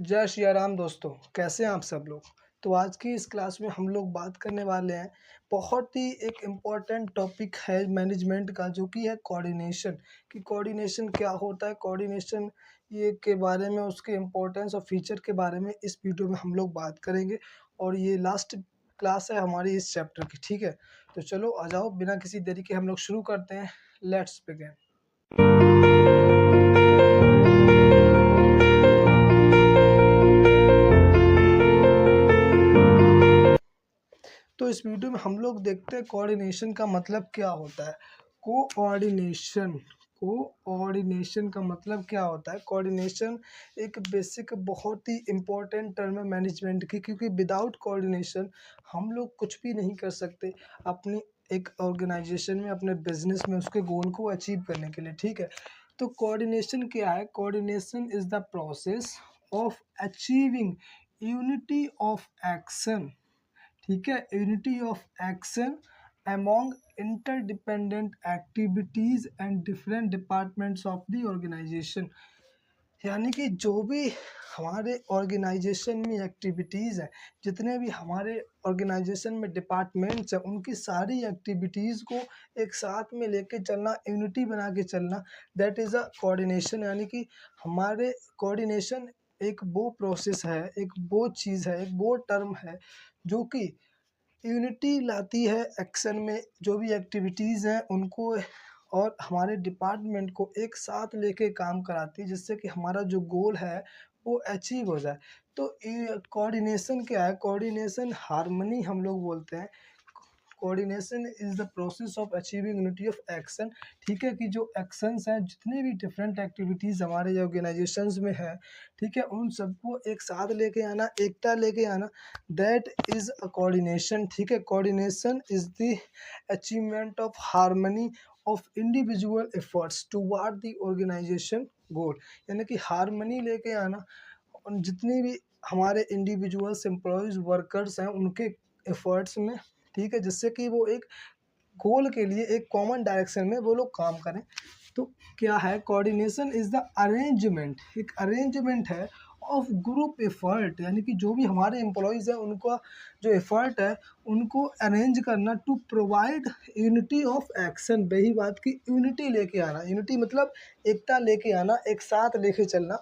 जय श्री राम दोस्तों, कैसे हैं आप सब लोग। तो आज की इस क्लास में हम लोग बात करने वाले हैं, बहुत ही एक इम्पॉर्टेंट टॉपिक है मैनेजमेंट का, जो कि है कोऑर्डिनेशन। कि कोऑर्डिनेशन क्या होता है, कोऑर्डिनेशन ये के बारे में, उसके इम्पोर्टेंस और फीचर के बारे में इस वीडियो में हम लोग बात करेंगे। और ये लास्ट क्लास है हमारी इस चैप्टर की, ठीक है। तो चलो आ जाओ, बिना किसी देरी के हम लोग शुरू करते हैं। Let's begin. तो इस वीडियो में हम लोग देखते हैं कोऑर्डिनेशन का मतलब क्या होता है। कोऑर्डिनेशन कोऑर्डिनेशन का मतलब क्या होता है। कोऑर्डिनेशन एक बेसिक बहुत ही इम्पोर्टेंट टर्म है मैनेजमेंट की, क्योंकि विदाउट कोऑर्डिनेशन हम लोग कुछ भी नहीं कर सकते अपनी एक ऑर्गेनाइजेशन में, अपने बिजनेस में, उसके गोल को अचीव करने के लिए, ठीक है। तो कोऑर्डिनेशन क्या है। Coordination is the process of achieving unity of action, ठीक है, unity of action among interdependent activities and different departments of the organisation. यानी कि जो भी हमारे ऑर्गेनाइजेशन में एक्टिविटीज़ हैं, जितने भी हमारे ऑर्गेनाइजेशन में डिपार्टमेंट्स हैं, उनकी सारी एक्टिविटीज़ को एक साथ में लेके चलना, यूनिटी बना के चलना, दैट इज़ अ कोऑर्डिनेशन। यानी कि हमारे कोऑर्डिनेशन एक वो प्रोसेस है, एक वो चीज़ है, एक वो टर्म है जो कि यूनिटी लाती है एक्शन में, जो भी एक्टिविटीज़ हैं उनको और हमारे डिपार्टमेंट को एक साथ लेके काम कराती है, जिससे कि हमारा जो गोल है वो अचीव हो जाए। तो ये कोऑर्डिनेशन क्या है। कोऑर्डिनेशन हार्मनी हम लोग बोलते हैं। Coordination is the process of achieving unity of action, ठीक है। कि जो एक्शंस हैं, जितने भी डिफरेंट एक्टिविटीज़ हमारे ऑर्गेनाइजेशंस में है, ठीक है, उन सबको एक साथ लेके आना, एकता लेके आना, दैट इज़ अ कोऑर्डिनेशन, ठीक है। Coordination is the achievement of harmony of individual efforts toward the organisation goal. यानी कि हार्मनी लेके आना उन जितनी भी हमारे इंडिविजुअल्स, एम्प्लॉयज़, वर्कर्स हैं, उनके एफर्ट्स में, ठीक है, जिससे कि वो एक गोल के लिए एक कॉमन डायरेक्शन में वो लोग काम करें। तो क्या है, कोऑर्डिनेशन इज़ द अरेंजमेंट, एक अरेंजमेंट है ऑफ ग्रुप एफर्ट। यानी कि जो भी हमारे एम्प्लॉयज़ हैं, उनका जो एफर्ट है उनको अरेंज करना to provide unity of action. वही बात की यूनिटी लेके आना, यूनिटी मतलब एकता लेके आना, एक साथ लेके चलना,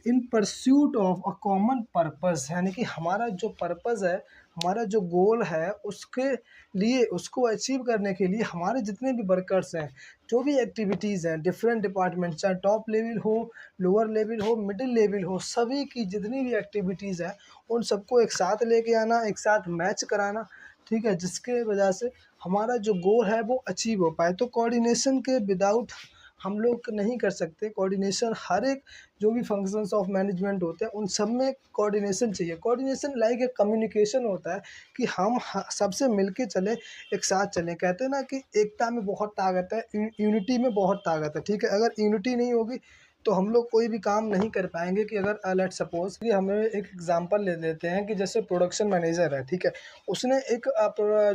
in pursuit of a common purpose. यानी कि हमारा जो पर्पस है, हमारा जो गोल है, उसके लिए, उसको अचीव करने के लिए हमारे जितने भी वर्कर्स हैं, जो भी एक्टिविटीज़ हैं, डिफरेंट डिपार्टमेंट, चाहे टॉप लेवल हो, लोअर लेवल हो, मिडिल लेवल हो, सभी की जितनी भी एक्टिविटीज़ हैं उन सबको एक साथ लेके आना, एक साथ मैच कराना, ठीक है, जिसके वजह से हमारा जो गोल है वो अचीव हो पाए। तो कोऑर्डिनेशन के विदाउट हम लोग नहीं कर सकते। कोऑर्डिनेशन हर एक जो भी फंक्शंस ऑफ मैनेजमेंट होते हैं उन सब में कोऑर्डिनेशन चाहिए। कोऑर्डिनेशन लाइक एक कम्युनिकेशन होता है कि हम सबसे मिलके चलें, एक साथ चलें। कहते हैं ना कि एकता में बहुत ताकत है, यूनिटी में बहुत ताकत है, ठीक है। अगर यूनिटी नहीं होगी तो हम लोग कोई भी काम नहीं कर पाएंगे। कि अगर लेट सपोज कि हमें एक एग्जांपल ले लेते हैं कि जैसे प्रोडक्शन मैनेजर है, ठीक है, उसने एक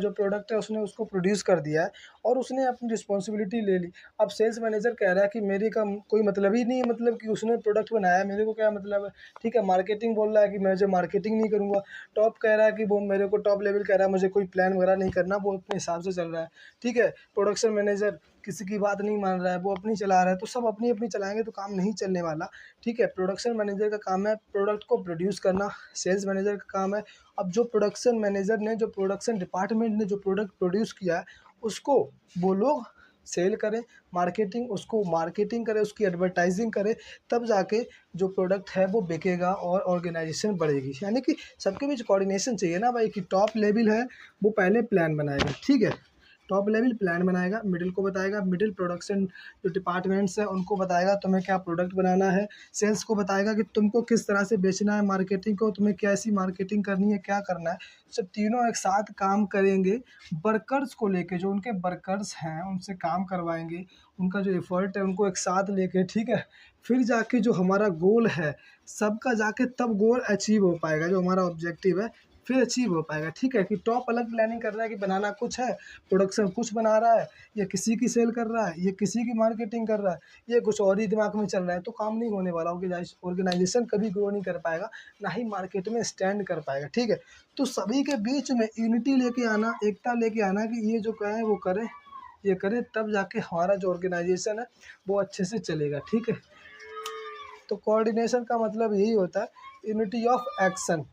जो प्रोडक्ट है उसने उसको प्रोड्यूस कर दिया है और उसने अपनी रिस्पॉन्सिबिलिटी ले ली। अब सेल्स मैनेजर कह रहा है कि मेरे का कोई मतलब ही नहीं है, मतलब कि उसने प्रोडक्ट बनाया है, मेरे को क्या मतलब है, ठीक है। मार्केटिंग बोल रहा है कि मैं जो मार्केटिंग नहीं करूँगा। टॉप कह रहा है कि वो मेरे को, टॉप लेवल कह रहा है मुझे कोई प्लान वगैरह नहीं करना, वो अपने हिसाब से चल रहा है, ठीक है। प्रोडक्शन मैनेजर किसी की बात नहीं मान रहा है, वो अपनी चला रहा है। तो सब अपनी अपनी चलाएंगे तो काम नहीं चलने वाला, ठीक है। प्रोडक्शन मैनेजर का काम है प्रोडक्ट को प्रोड्यूस करना, सेल्स मैनेजर का काम है, अब जो प्रोडक्शन मैनेजर ने, जो प्रोडक्शन डिपार्टमेंट ने जो प्रोडक्ट प्रोड्यूस किया है उसको वो लोग सेल करें, मार्केटिंग, उसको मार्केटिंग करें, उसकी एडवर्टाइजिंग करें, तब जाके जो प्रोडक्ट है वो बिकेगा और ऑर्गेनाइजेशन बढ़ेगी। यानी कि सबके बीच कोऑर्डिनेशन चाहिए ना भाई। कि टॉप लेवल है वो पहले प्लान बनाएगा, ठीक है, टॉप लेवल प्लान बनाएगा, मिडिल को बताएगा, मिडिल प्रोडक्शन जो डिपार्टमेंट्स हैं उनको बताएगा तुम्हें क्या प्रोडक्ट बनाना है, सेल्स को बताएगा कि तुमको किस तरह से बेचना है, मार्केटिंग को तुम्हें कैसी मार्केटिंग करनी है, क्या करना है। सब तीनों एक साथ काम करेंगे। वर्कर्स को लेके, जो उनके वर्कर्स हैं उनसे काम करवाएंगे, उनका जो एफर्ट है उनको एक साथ लेके, ठीक है। फिर जाके जो हमारा गोल है सबका, जाके तब गोल अचीव हो पाएगा, जो हमारा ऑब्जेक्टिव है फिर अचीव हो पाएगा। ठीक है, कि टॉप अलग प्लानिंग कर रहा है कि बनाना कुछ है, प्रोडक्शन कुछ बना रहा है, या किसी की सेल कर रहा है, ये किसी की मार्केटिंग कर रहा है, ये कुछ और ही दिमाग में चल रहा है, तो काम नहीं होने वाला। ऑर्गेनाइजेशन कभी ग्रो नहीं कर पाएगा, ना ही मार्केट में स्टैंड कर पाएगा। ठीक है, तो सभी के बीच में यूनिटी लेके आना, एकता लेके आना कि ये जो कहें वो करें, ये करें, तब जाके हमारा जो ऑर्गेनाइजेशन है वो अच्छे से चलेगा। ठीक है, तो कोऑर्डिनेशन का मतलब यही होता है, यूनिटी ऑफ एक्शन।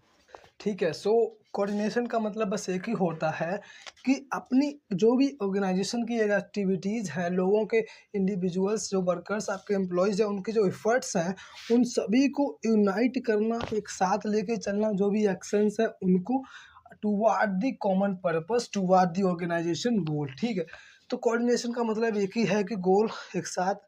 ठीक है, सो कोऑर्डिनेशन का मतलब बस एक ही होता है कि अपनी जो भी ऑर्गेनाइजेशन की एक एक्टिविटीज़ हैं, लोगों के इंडिविजुअल्स जो वर्कर्स आपके एम्प्लॉयज़ हैं, उनके जो एफर्ट्स हैं, उन सभी को यूनाइट करना, एक साथ लेके चलना, जो भी एक्शंस है उनको toward the common purpose, toward the organisation goal. ठीक है, तो कोऑर्डिनेशन का मतलब एक ही है कि गोल एक साथ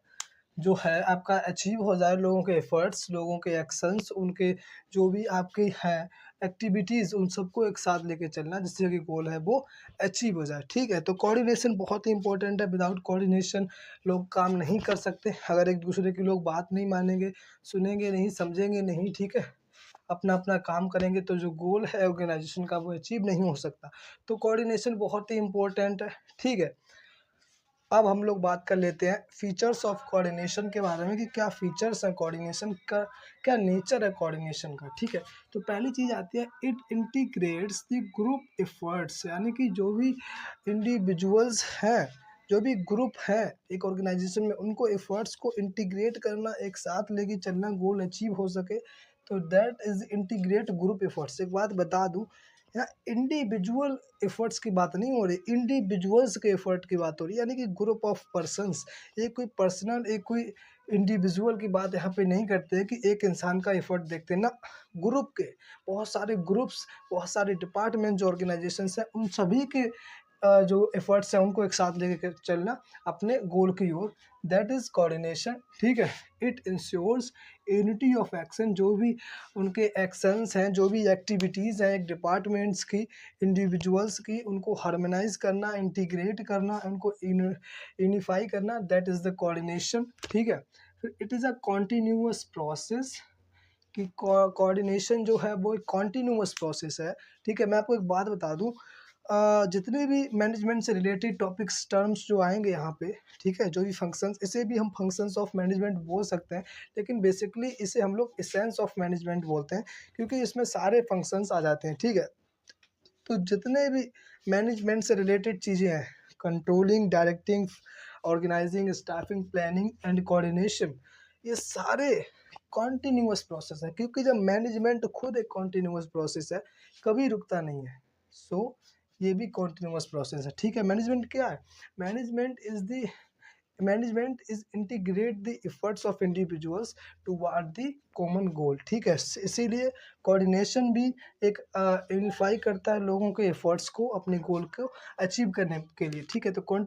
जो है आपका अचीव हो जाए, लोगों के एफर्ट्स, लोगों के एक्शंस, उनके जो भी आपके हैं एक्टिविटीज़, उन सबको एक साथ लेके चलना, जिससे कि गोल है वो अचीव हो जाए। ठीक है, तो कोऑर्डिनेशन बहुत ही इंपॉर्टेंट है। विदाउट कोऑर्डिनेशन लोग काम नहीं कर सकते। अगर एक दूसरे की लोग बात नहीं मानेंगे, सुनेंगे नहीं, समझेंगे नहीं, ठीक है, अपना अपना काम करेंगे, तो जो गोल है ऑर्गेनाइजेशन का वो अचीव नहीं हो सकता। तो कोऑर्डिनेशन बहुत ही इंपॉर्टेंट है। ठीक है, अब हम लोग बात कर लेते हैं फीचर्स ऑफ कोऑर्डिनेशन के बारे में कि क्या फीचर्स हैं कोऑर्डिनेशन का, क्या नेचर है कोऑर्डिनेशन का। ठीक है, तो पहली चीज़ आती है, it integrates the group efforts, यानी कि जो भी इंडिविजुअल्स हैं, जो भी ग्रुप है एक ऑर्गेनाइजेशन में, उनको एफर्ट्स को इंटीग्रेट करना, एक साथ लेके चलना, गोल अचीव हो सके, तो that is integrate group efforts. एक बात बता दूं, यहाँ इंडिविजुअल एफर्ट्स की बात नहीं हो रही, इंडिविजुअल्स के एफर्ट की बात हो रही है, यानी कि ग्रुप ऑफ पर्सन्स। एक कोई पर्सनल, एक कोई इंडिविजुअल की बात यहाँ पे नहीं करते हैं कि एक इंसान का एफर्ट देखते हैं ना, ग्रुप के, बहुत सारे ग्रुप्स, बहुत सारे डिपार्टमेंट जो ऑर्गेनाइजेशंस हैं, उन सभी के जो एफर्ट्स हैं उनको एक साथ लेके चलना अपने गोल की ओर, दैट इज़ कोऑर्डिनेशन। ठीक है, it ensures unity of action, जो भी उनके एक्शंस हैं, जो भी एक्टिविटीज़ हैं एक डिपार्टमेंट्स की, इंडिविजुअल्स की, उनको हार्मोनाइज करना, इंटीग्रेट करना, उनको यूनिफाई करना, दैट इज़ द कोऑर्डिनेशन। ठीक है, फिर it is a continuous process, कि कोऑर्डिनेशन जो है वो एक कॉन्टीन्यूअस प्रोसेस है। ठीक है, मैं आपको एक बात बता दूं, जितने भी मैनेजमेंट से रिलेटेड टॉपिक्स, टर्म्स जो आएंगे यहाँ पे, ठीक है, जो भी फंक्शंस, इसे भी हम फंक्शंस ऑफ मैनेजमेंट बोल सकते हैं, लेकिन बेसिकली इसे हम लोग एसेंस ऑफ मैनेजमेंट बोलते हैं, क्योंकि इसमें सारे फंक्शंस आ जाते हैं। ठीक है, तो जितने भी मैनेजमेंट से रिलेटेड चीज़ें हैं, controlling, directing, organising, staffing, planning and coordination, ये सारे कॉन्टीन्यूअस प्रोसेस है, क्योंकि जब मैनेजमेंट खुद एक कॉन्टीन्यूअस प्रोसेस है, कभी रुकता नहीं है। सो ये भी कॉन्टीन्यूअस प्रोसेस है। ठीक है, मैनेजमेंट क्या है? Management is the management is integrate the efforts of individuals toward the common goal. ठीक है, इसीलिए कोऑर्डिनेशन भी एक यूनिफाई करता है लोगों के एफर्ट्स को अपने गोल को अचीव करने के लिए। ठीक है, तो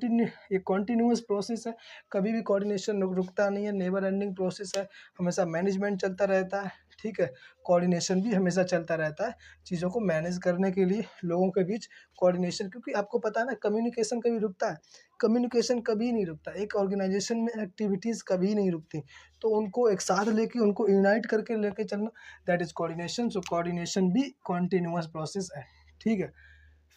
ये कॉन्टीन्यूअस प्रोसेस है, कभी भी कोऑर्डिनेशन रुकता नहीं है, नेवर एंडिंग प्रोसेस है, हमेशा मैनेजमेंट चलता रहता है। ठीक है, कोऑर्डिनेशन भी हमेशा चलता रहता है, चीज़ों को मैनेज करने के लिए लोगों के बीच कोऑर्डिनेशन, क्योंकि आपको पता है ना, कम्युनिकेशन कभी रुकता है? कम्युनिकेशन कभी नहीं रुकता, एक ऑर्गेनाइजेशन में एक्टिविटीज़ कभी नहीं रुकती, तो उनको एक साथ लेके, उनको यूनाइट करके लेके चलना, that is coordination. So coordination भी कॉन्टिन्यूअस प्रोसेस है। ठीक है,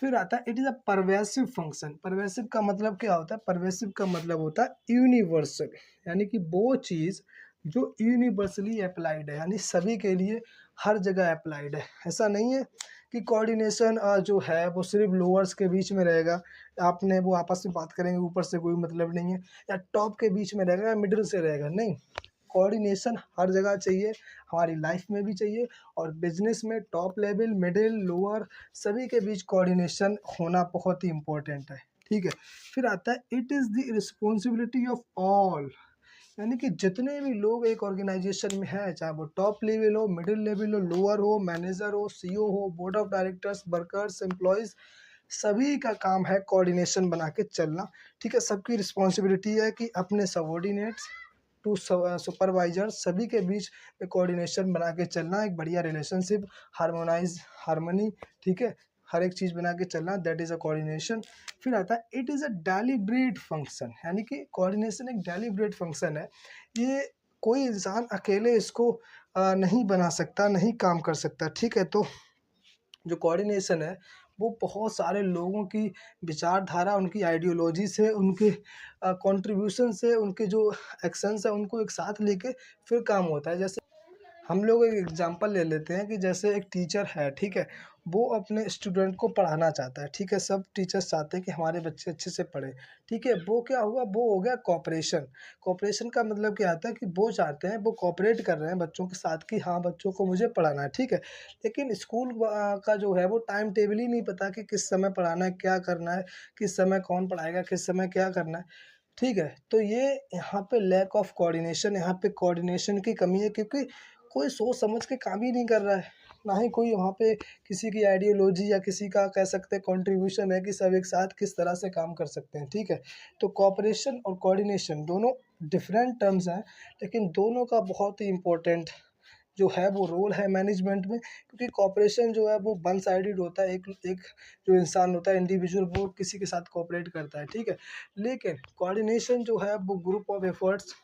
फिर आता है, it is a pervasive function. Pervasive का मतलब क्या होता है? परवेसिव का मतलब होता है यूनिवर्सल, यानी कि वो चीज़ जो यूनिवर्सली अप्लाइड है, यानी सभी के लिए हर जगह अप्लाइड है। ऐसा नहीं है कि कोऑर्डिनेशन जो है वो सिर्फ लोअर्स के बीच में रहेगा, आपने वो आपस में बात करेंगे, ऊपर से कोई मतलब नहीं है, या टॉप के बीच में रहेगा, या मिडिल से रहेगा, नहीं। कोऑर्डिनेशन हर जगह चाहिए, हमारी लाइफ में भी चाहिए, और बिजनेस में टॉप लेवल, मिडिल, लोअर, सभी के बीच कोऑर्डिनेशन होना बहुत ही इम्पोर्टेंट है। ठीक है, फिर आता है, it is the responsibility of all, यानी कि जितने भी लोग एक ऑर्गेनाइजेशन में हैं, चाहे वो टॉप लेवल हो, मिडिल लेवल हो, लोअर हो, मैनेजर हो, सीईओ हो, board of directors, workers, employees, सभी का काम है कोऑर्डिनेशन बना के चलना। ठीक है, सबकी रिस्पॉन्सिबिलिटी है कि अपने सबॉर्डिनेट्स टू सुपरवाइजर, सभी के बीच में कोऑर्डिनेशन बना के चलना, एक बढ़िया रिलेशनशिप, हारमोनी। ठीक है, हर एक चीज़ बना के चलना, दैट इज़ अ कोऑर्डिनेशन। फिर आता है, it is a deliberate function, यानी कि कोऑर्डिनेशन एक डेलिब्रेट फंक्शन है। ये कोई इंसान अकेले इसको नहीं बना सकता, नहीं काम कर सकता। ठीक है, तो जो कोऑर्डिनेशन है वो बहुत सारे लोगों की विचारधारा, उनकी आइडियोलॉजी से, उनके कंट्रीब्यूशन से, उनके जो एक्शंस हैं उनको एक साथ लेके फिर काम होता है। जैसे हम लोग एक एग्जांपल ले लेते हैं कि जैसे एक टीचर है, ठीक है, वो अपने स्टूडेंट को पढ़ाना चाहता है, ठीक है, सब टीचर्स चाहते हैं कि हमारे बच्चे अच्छे से पढ़े, ठीक है, वो क्या हुआ, वो हो गया कॉपरेशन। कॉपरेशन का मतलब क्या आता है कि वो चाहते हैं, वो कॉपरेट कर रहे हैं बच्चों के साथ कि हाँ बच्चों को मुझे पढ़ाना है, ठीक है, लेकिन स्कूल का जो है वो टाइम टेबल ही नहीं पता कि किस समय पढ़ाना है, क्या करना है, किस समय कौन पढ़ाएगा, किस समय क्या करना है, ठीक है। तो ये यहाँ पे लैक ऑफ कोऑर्डिनेशन, यहाँ पे कोऑर्डिनेशन की कमी है, क्योंकि कोई सोच समझ के काम ही नहीं कर रहा है, ना ही कोई वहाँ पे किसी की आइडियोलॉजी या किसी का कह सकते हैं कंट्रीब्यूशन है कि सब एक साथ किस तरह से काम कर सकते हैं, ठीक है। तो कोऑपरेशन और कोऑर्डिनेशन दोनों डिफरेंट टर्म्स हैं, लेकिन दोनों का बहुत ही इम्पोर्टेंट जो है वो रोल है मैनेजमेंट में, क्योंकि कोऑपरेशन जो है वो वन साइडेड होता है, एक एक जो इंसान होता है इंडिविजुअल वो किसी के साथ कोऑपरेट करता है, ठीक है। लेकिन कोऑर्डिनेशन जो है वो ग्रुप ऑफ एफर्ट्स,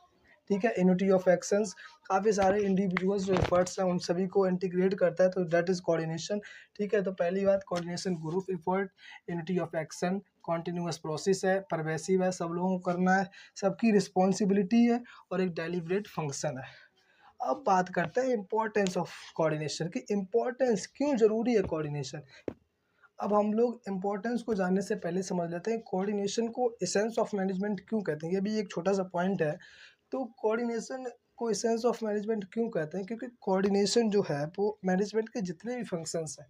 ठीक है, यूनिटी ऑफ एक्शंस, काफ़ी सारे इंडिविजुअल्स जो एफर्ट्स हैं उन सभी को इंटीग्रेट करता है, तो दैट इज़ कोऑर्डिनेशन, ठीक है। तो पहली बात, coordination group effort, unity of action, continuous process है, परवेसिव है, सब लोगों को करना है, सबकी रिस्पॉन्सिबिलिटी है और एक डेलिब्रेट फंक्शन है। अब बात करते हैं इम्पोर्टेंस ऑफ कोऑर्डिनेशन की, इम्पोर्टेंस क्यों ज़रूरी है कोऑर्डिनेशन। अब हम लोग इम्पोर्टेंस को जानने से पहले समझ लेते हैं कोऑर्डिनेशन को एसेंस ऑफ मैनेजमेंट क्यों कहते हैं। ये भी एक छोटा सा पॉइंट है। तो कोऑर्डिनेशन को एसेंस ऑफ मैनेजमेंट क्यों कहते हैं, क्योंकि कोऑर्डिनेशन जो है वो मैनेजमेंट के जितने भी फंक्शंस हैं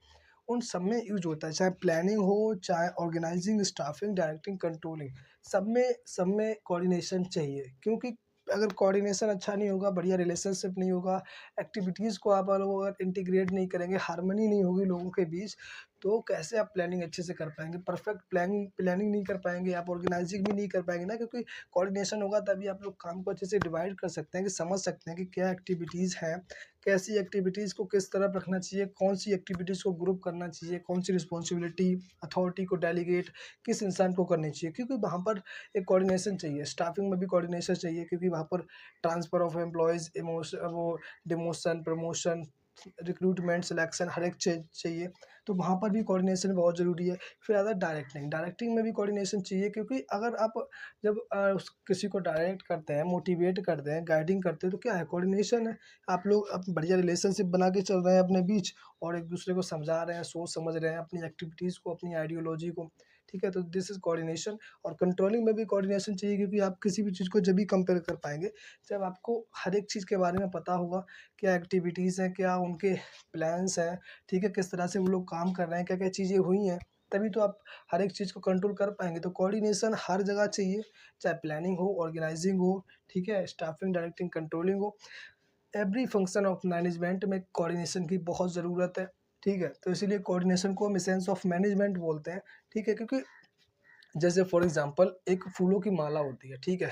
उन सब में यूज होता है, चाहे प्लानिंग हो, चाहे ऑर्गेनाइजिंग, स्टाफिंग, डायरेक्टिंग, कंट्रोलिंग, सब में कोऑर्डिनेशन चाहिए, क्योंकि अगर कोऑर्डिनेशन अच्छा नहीं होगा, बढ़िया रिलेशनशिप नहीं होगा, एक्टिविटीज़ को आप लोग अगर इंटीग्रेट नहीं करेंगे, हार्मनी नहीं होगी लोगों के बीच, तो कैसे आप प्लानिंग अच्छे से कर पाएंगे, परफेक्ट प्लानिंग प्लानिंग नहीं कर पाएंगे, आप ऑर्गेनाइजिंग भी नहीं कर पाएंगे ना, क्योंकि कोऑर्डिनेशन होगा तभी आप लोग काम को अच्छे से डिवाइड कर सकते हैं, कि समझ सकते हैं कि क्या एक्टिविटीज़ हैं, कैसी एक्टिविटीज़ को किस तरफ रखना चाहिए, कौन सी एक्टिविटीज़ को ग्रुप करना चाहिए, कौन सी रिस्पॉन्सिबिलिटी अथॉरिटी को डेलीगेट किस इंसान को करनी चाहिए, क्योंकि वहाँ पर एक कोऑर्डिनेशन चाहिए। स्टाफिंग में भी कोऑर्डिनेशन चाहिए, क्योंकि वहाँ पर ट्रांसफ़र ऑफ एम्प्लॉयज़, इमोशन, वो डिमोशन, प्रमोशन, रिक्रूटमेंट, सिलेक्शन, हर एक चीज़ चाहिए, तो वहाँ पर भी कोऑर्डिनेशन बहुत ज़रूरी है। फिर आता है डायरेक्टिंग, डायरेक्टिंग में भी कोऑर्डिनेशन चाहिए, क्योंकि अगर आप जब किसी को डायरेक्ट करते हैं, मोटिवेट करते हैं, गाइडिंग करते हैं, तो क्या है, कोऑर्डिनेशन है। आप लोग अब बढ़िया रिलेशनशिप बना के चल रहे हैं अपने बीच, और एक दूसरे को समझा रहे हैं, सोच समझ रहे हैं अपनी एक्टिविटीज़ को, अपनी आइडियोलॉजी को, ठीक है, तो दिस इज़ कोऑर्डिनेशन। और कंट्रोलिंग में भी कोऑर्डिनेशन चाहिए, क्योंकि आप किसी भी चीज़ को जब भी कंपेयर कर पाएंगे जब आपको हर एक चीज़ के बारे में पता होगा, क्या एक्टिविटीज़ हैं, क्या उनके प्लान्स हैं, ठीक है, किस तरह से वो लोग काम कर रहे हैं, क्या-क्या चीज़ें हुई हैं, तभी तो आप हर एक चीज़ को कंट्रोल कर पाएँगे। तो कोऑर्डिनेशन हर जगह चाहिए, चाहे प्लानिंग हो, ऑर्गेनाइज़िंग हो, ठीक है, स्टाफिंग, डायरेक्टिंग, कंट्रोलिंग हो। एवरी फंक्शन ऑफ मैनेजमेंट में कोऑर्डिनेशन की बहुत ज़रूरत है, ठीक है। तो इसीलिए कोऑर्डिनेशन को हम एसेंस ऑफ मैनेजमेंट बोलते हैं, ठीक है, क्योंकि जैसे फॉर एग्ज़ाम्पल एक फूलों की माला होती है, ठीक है,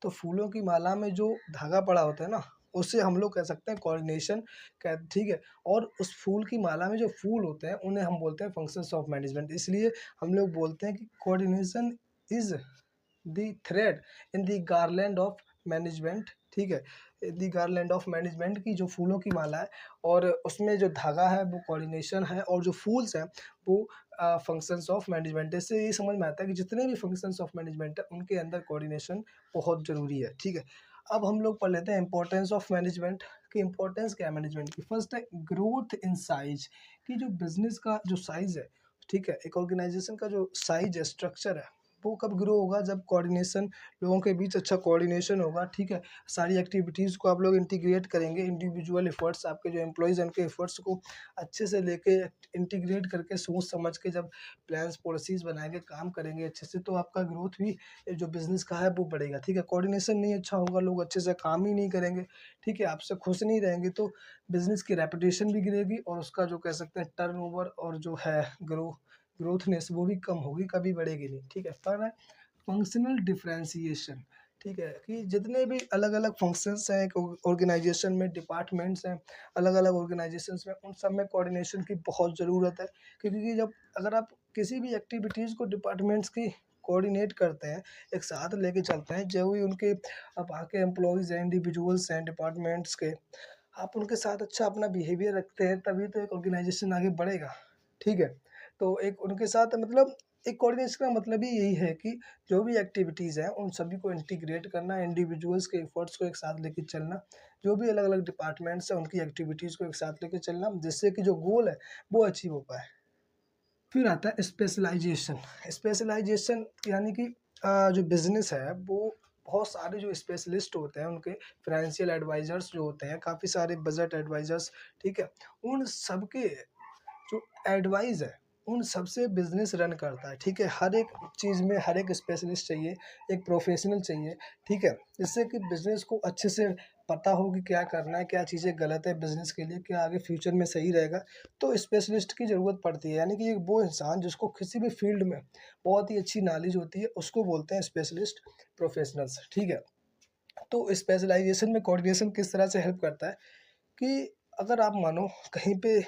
तो फूलों की माला में जो धागा पड़ा होता है ना, उससे हम लोग कह सकते हैं कोऑर्डिनेशन कह, ठीक है। और उस फूल की माला में जो फूल होते हैं उन्हें हम बोलते हैं फंक्शंस ऑफ मैनेजमेंट। इसलिए हम लोग बोलते हैं कि coordination is the thread in the garland of management, ठीक है, द गार्लैंड ऑफ मैनेजमेंट की जो फूलों की माला है, और उसमें जो धागा है वो कोऑर्डिनेशन है, और जो फूल्स हैं वो फंक्शंस ऑफ मैनेजमेंट है। इससे ये समझ में आता है कि जितने भी फंक्शंस ऑफ मैनेजमेंट है उनके अंदर कोऑर्डिनेशन बहुत ज़रूरी है, ठीक है। अब हम लोग पढ़ लेते हैं इंपॉर्टेंस ऑफ मैनेजमेंट की। इंपॉर्टेंस क्या है मैनेजमेंट की। फर्स्ट है ग्रोथ इन साइज, कि जो बिजनेस का जो साइज है, ठीक है, एक ऑर्गेनाइजेशन का जो साइज है, स्ट्रक्चर है, वो कब ग्रो होगा, जब कोऑर्डिनेशन, लोगों के बीच अच्छा कोऑर्डिनेशन होगा, ठीक है। सारी एक्टिविटीज़ को आप लोग इंटीग्रेट करेंगे, इंडिविजुअल एफर्ट्स, आपके जो एम्प्लॉयज़ हैं उनके एफर्ट्स को अच्छे से लेके इंटीग्रेट करके सोच समझ के जब प्लान्स पॉलिसीज़ बनाएंगे, काम करेंगे अच्छे से, तो आपका ग्रोथ भी जो बिज़नेस का है वो बढ़ेगा, ठीक है। कोऑर्डिनेशन नहीं अच्छा होगा, लोग अच्छे से काम ही नहीं करेंगे, ठीक है, आपसे खुश नहीं रहेंगे, तो बिज़नेस की रेपुटेशन भी गिरेगी, और उसका जो कह सकते हैं टर्नओवर और जो है ग्रोथनेस वो भी कम होगी, कभी बढ़ेगी नहीं, ठीक है। पर है फंक्शनल डिफरेंशिएशन, ठीक है, कि जितने भी अलग अलग फंक्शंस हैं एक ऑर्गेनाइजेशन में, डिपार्टमेंट्स हैं अलग अलग ऑर्गेनाइजेशंस में, उन सब में कोऑर्डिनेशन की बहुत ज़रूरत है, क्योंकि जब अगर आप किसी भी एक्टिविटीज़ को डिपार्टमेंट्स की कोऑर्डिनेट करते हैं, एक साथ लेके चलते हैं, जो भी उनके अब आके एम्प्लॉयज़ हैं, इंडिविजुअल्स हैं डिपार्टमेंट्स के, आप उनके साथ अच्छा अपना बिहेवियर रखते हैं, तभी तो एक ऑर्गेनाइजेशन आगे बढ़ेगा, ठीक है। तो एक उनके साथ मतलब एक कोऑर्डिनेशन का मतलब ही यही है कि जो भी एक्टिविटीज़ हैं उन सभी को इंटीग्रेट करना, इंडिविजुअल्स के एफर्ट्स को एक साथ लेके चलना, जो भी अलग-अलग डिपार्टमेंट्स हैं उनकी एक्टिविटीज़ को एक साथ लेके चलना, जिससे कि जो गोल है वो अचीव हो पाए। फिर आता है स्पेशलाइजेशन। स्पेशलाइजेशन यानी कि जो बिज़नेस है वो बहुत सारे जो स्पेशलिस्ट होते हैं उनके फाइनेंशियल एडवाइज़र्स जो होते हैं, काफ़ी सारे बजट एडवाइज़र्स, ठीक है? उन सबके जो एडवाइस है, उन सबसे बिज़नेस रन करता है, ठीक है? हर एक चीज़ में हर एक स्पेशलिस्ट चाहिए, एक प्रोफ़ेशनल चाहिए, ठीक है? जिससे कि बिज़नेस को अच्छे से पता हो कि क्या करना है, क्या चीज़ें गलत है बिज़नेस के लिए, क्या आगे फ्यूचर में सही रहेगा, तो स्पेशलिस्ट की ज़रूरत पड़ती है। यानी कि एक वो इंसान जिसको किसी भी फ़ील्ड में बहुत ही अच्छी नॉलेज होती है, उसको बोलते हैं स्पेशलिस्ट प्रोफ़ेशनल्स, ठीक है? तो स्पेशलाइज़ेशन में कोऑर्डिनेशन किस तरह से हेल्प करता है कि अगर आप मानो कहीं पे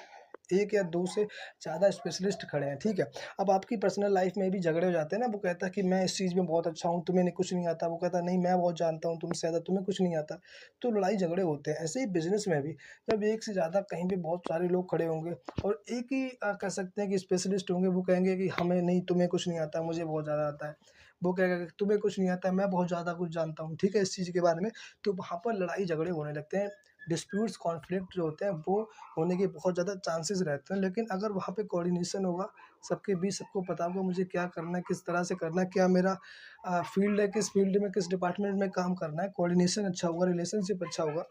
1 या 2 से ज़्यादा स्पेशलिस्ट खड़े हैं, ठीक है? अब आपकी पर्सनल लाइफ़ में भी झगड़े हो जाते हैं ना, वो कहता है कि मैं इस चीज़ में बहुत अच्छा हूँ, तुम्हें नहीं कुछ नहीं आता, वो कहता है नहीं मैं बहुत जानता हूँ तुमसे ज़्यादा, तुम्हें कुछ नहीं आता, तो लड़ाई झगड़े होते हैं। ऐसे ही बिज़नेस में भी जब 1 से ज़्यादा कहीं पे बहुत सारे लोग खड़े होंगे और एक ही कह सकते हैं कि स्पेशलिस्ट होंगे, वो कहेंगे कि हमें नहीं तुम्हें कुछ नहीं आता, मुझे बहुत ज़्यादा आता है। वो कहेगा कि तुम्हें कुछ नहीं आता, मैं बहुत ज़्यादा कुछ जानता हूँ, ठीक है, इस चीज़ के बारे में, तो वहाँ पर लड़ाई झगड़े होने लगते हैं। डिस्प्यूट्स, कॉन्फ्लिक्ट जो होते हैं वो होने के बहुत ज़्यादा चांसेस रहते हैं, लेकिन अगर वहाँ पे कोऑर्डिनेशन होगा, सबके बीच सबको पता होगा मुझे क्या करना है, किस तरह से करना है, क्या मेरा फ़ील्ड है, किस फ़ील्ड में, किस डिपार्टमेंट में काम करना है, कोऑर्डिनेशन अच्छा होगा, रिलेशनशिप अच्छा होगा,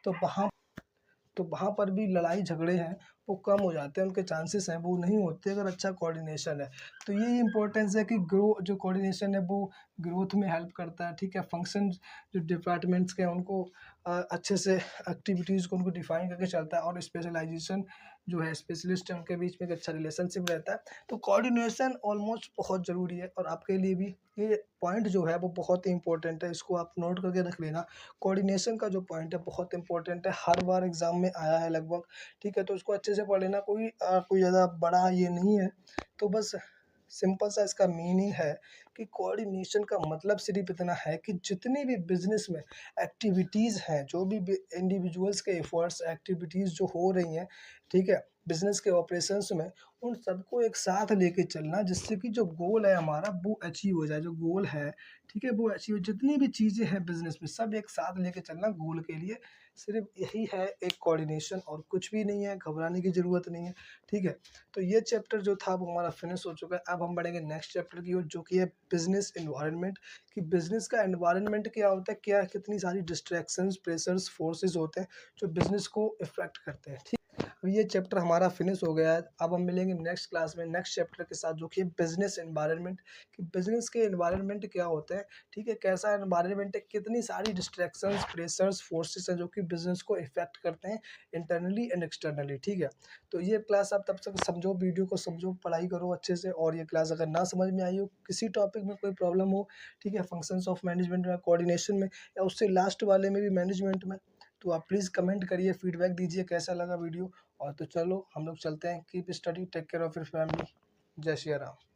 तो वहाँ पर भी लड़ाई झगड़े हैं वो कम हो जाते हैं, उनके चांसेस हैं वो नहीं होते अगर अच्छा कोऑर्डिनेशन है। तो यही इम्पोर्टेंस है कि जो कोऑर्डिनेशन है वो ग्रोथ में हेल्प करता है, ठीक है? फंक्शन जो डिपार्टमेंट्स के हैं उनको अच्छे से एक्टिविटीज़ को उनको डिफाइन करके चलता है और स्पेशलाइजेशन जो है स्पेशलिस्ट है उनके बीच में एक अच्छा रिलेशनशिप रहता है। तो कोऑर्डिनेशन ऑलमोस्ट बहुत ज़रूरी है और आपके लिए भी ये पॉइंट जो है वो बहुत ही इम्पोर्टेंट है, इसको आप नोट करके रख लेना। कोऑर्डिनेशन का जो पॉइंट है बहुत इंपॉर्टेंट है, हर बार एग्ज़ाम में आया है लगभग, ठीक है? तो इसको अच्छे से पढ़ लेना, कोई ज़्यादा बड़ा ये नहीं है, तो बस सिंपल सा इसका मीनिंग है कि कोऑर्डिनेशन का मतलब सिर्फ़ इतना है कि जितनी भी बिज़नेस में एक्टिविटीज़ हैं, जो भी इंडिविजुअल्स के एफ़र्ट्स, एक्टिविटीज़ जो हो रही हैं, ठीक है? बिज़नेस के ऑपरेशंस में, उन सबको एक साथ लेके चलना जिससे कि जो गोल है हमारा वो अचीव हो जाए, जो गोल है, ठीक है? वो अचीव जितनी भी चीज़ें हैं बिज़नेस में सब एक साथ लेके चलना गोल के लिए, सिर्फ़ यही है एक कोऑर्डिनेशन और कुछ भी नहीं है, घबराने की ज़रूरत नहीं है, ठीक है? तो ये चैप्टर जो था वो हमारा फिनिश हो चुका है। अब हम बढ़ेंगे नेक्स्ट चैप्टर की ओर जो कि है बिज़नेस एनवायरनमेंट, कि बिज़नेस का एनवायरनमेंट क्या होता है, क्या कितनी सारी डिस्ट्रैक्शंस, प्रेशर्स, फोर्सेस होते हैं जो बिज़नेस को इफ़ेक्ट करते हैं, ठीक? अब ये चैप्टर हमारा फिनिश हो गया है। अब हम मिलेंगे नेक्स्ट क्लास में नेक्स्ट चैप्टर के साथ जो कि है बिज़नेस एनवायरनमेंट, कि बिज़नेस के एनवायरनमेंट क्या होते हैं, ठीक है? कैसा एनवायरनमेंट है, कितनी सारी डिस्ट्रैक्शंस, प्रेशर्स, फोर्सेस हैं जो कि बिज़नेस को इफ़ेक्ट करते हैं इंटरनली एंड एक्सटर्नली, ठीक है? तो ये क्लास आप तब तक समझो, वीडियो को समझो, पढ़ाई करो अच्छे से, और ये क्लास अगर ना समझ में आई हो, किसी टॉपिक में कोई प्रॉब्लम हो, ठीक है? फंक्शंस ऑफ मैनेजमेंट में, कोऑर्डिनेशन में, या उससे लास्ट वाले में भी मैनेजमेंट में, तो आप प्लीज़ कमेंट करिए, फीडबैक दीजिए कैसा लगा वीडियो। और तो चलो हम लोग चलते हैं। Keep study, take care of your family. जय श्री राम।